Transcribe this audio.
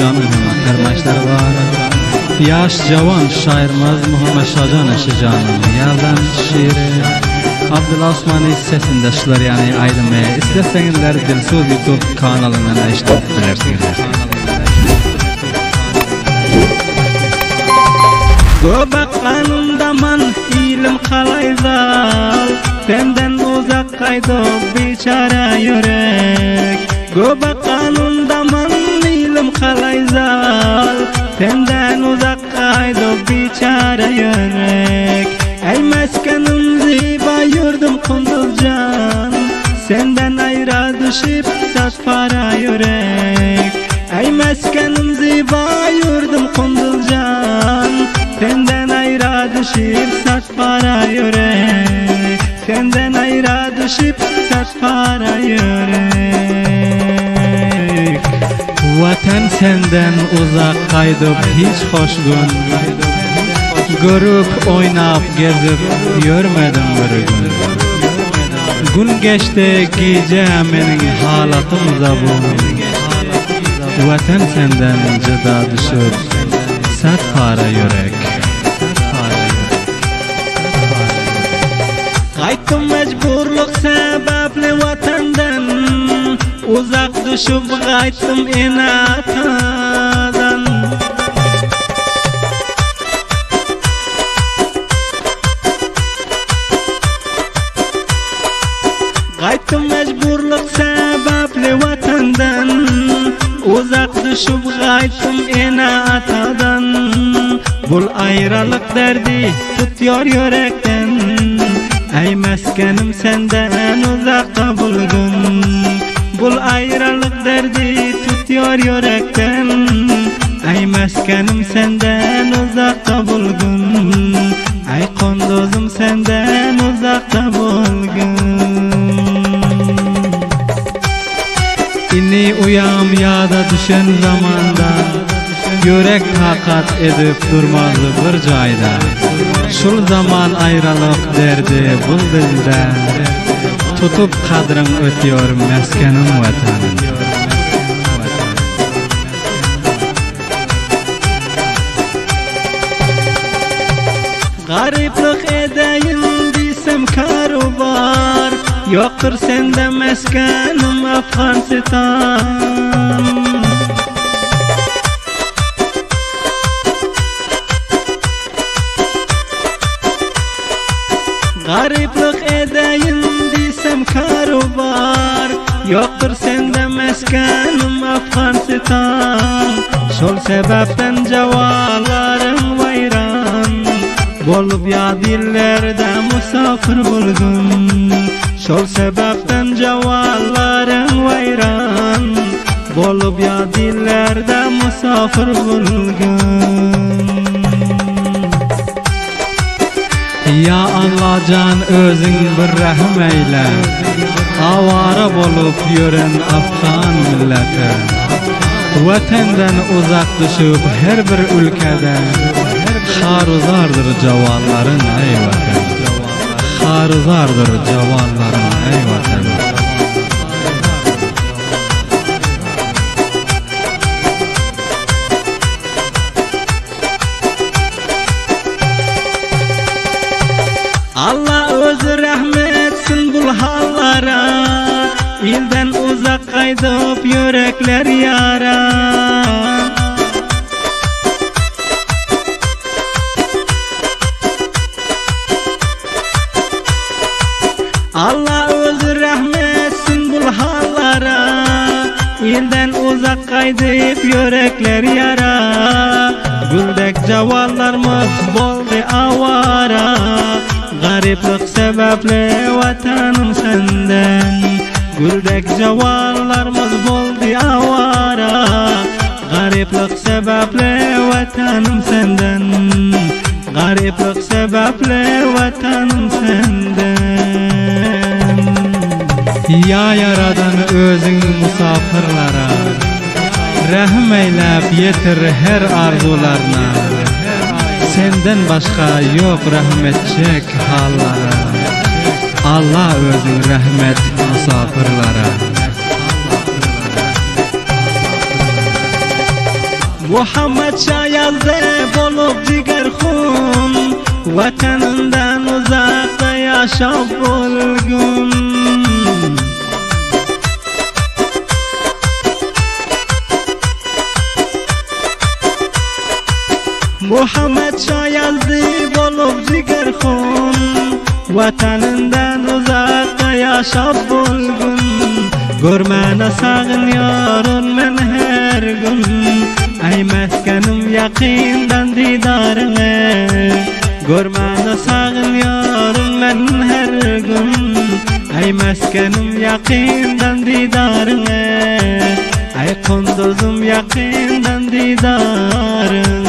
Şacan'ın fermaçları var. Yaş cavan şairimiz Muhammed Şacan Şacan'ın yazan şiiri Abdullah Osman'ın sesinde şular yani aydınmaya isterseniz Dilsoz YouTube kanalından açtık bilirsiniz. Göbek kanımdaman ilim kalayzal Senden uzak kaydı biçare yürek Göbek kanımdaman ilim kalayzal Senden uzak kaydı biçare yürek Ey meskenim ziba yurdum kunduzcan Senden ayrı düşüp sat para yürek Ey meskenim ziba yurdum kunduzcan Senden ayrı düşüp sat para yürek Senden ayrı düşüp sat para yürek Vatan senden uzak kaydıp hiç hoş gün Görüp oynap gezip görmedim bir gün Gün geçti gece menin halatım zabun Vatan senden cıda düşüp sat para yürek Qaytdım mecburluk sebepli vatandan Uzak düşüp qaytdım inatadan Qaytdım mecburluk sebepli vatandan Uzak düşüp qaytdım inatadan Bul ayrılık derdi tutuyor yürekten Ey meskenim senden uzakta bulgun Bul ayrılık derdi tutuyor yürekten Ey meskenim senden uzakta bulgun Ey konduzum senden uzakta bulgun İni uyam yada düşen zamanda Yürek takat edip durmazdı bir cayda Şul zaman ayrılık derdi bul dilde Tutup kadrın ötüyor meskenim vatanım Gariplik edeyim desem karubar Yoktur sende meskenim Afganistan Gariplik edeyim desem karubar Yoktur sende meskenim Afganistan Şol sebepten cevalarım vayran Bolup ya dillerde musafir bulgun Şol sebepten cevalarım vayran Bolup ya dillerde musafir bulgun Ya Allah can özün bir rahim eyle Avara bolup yören Afgan milleti Vatandan uzak düşüp her bir ülkede Haruzardır cavalların ey vatan Haruzardır cavalların ey vatan Allah özü rahmetsin bul hallara İlden uzak kaydıp yürekler yara Allah özü rahmetsin bul hallara İlden uzak kaydıp yürekler yara Güldek cavallarımız boldu avara Gariplik sebeple vatanım senden Güldek cavallarımız boldu avara Gariplik sebeple vatanım senden Gariplik sebeple vatanım senden Ya yaradan özün musafirlara Rahim eylep yetir her arzularına Senden başka yok rahmetçek hallara Allah özün rahmet musafirlara Muhammed Şah yazdı bolup diger hun, vatanından uzakta yaşap bulgun. Muhammed Şah yazdı bolup diger hun, vatanından uzakta yaşap bulgun. Görmene sağınıyorum ben her gün, ay meskenim yakından didarına. Görmene sağınıyorum ben her gün, ay meskenim yakından didarına. Ay kunduzum yakından didarına.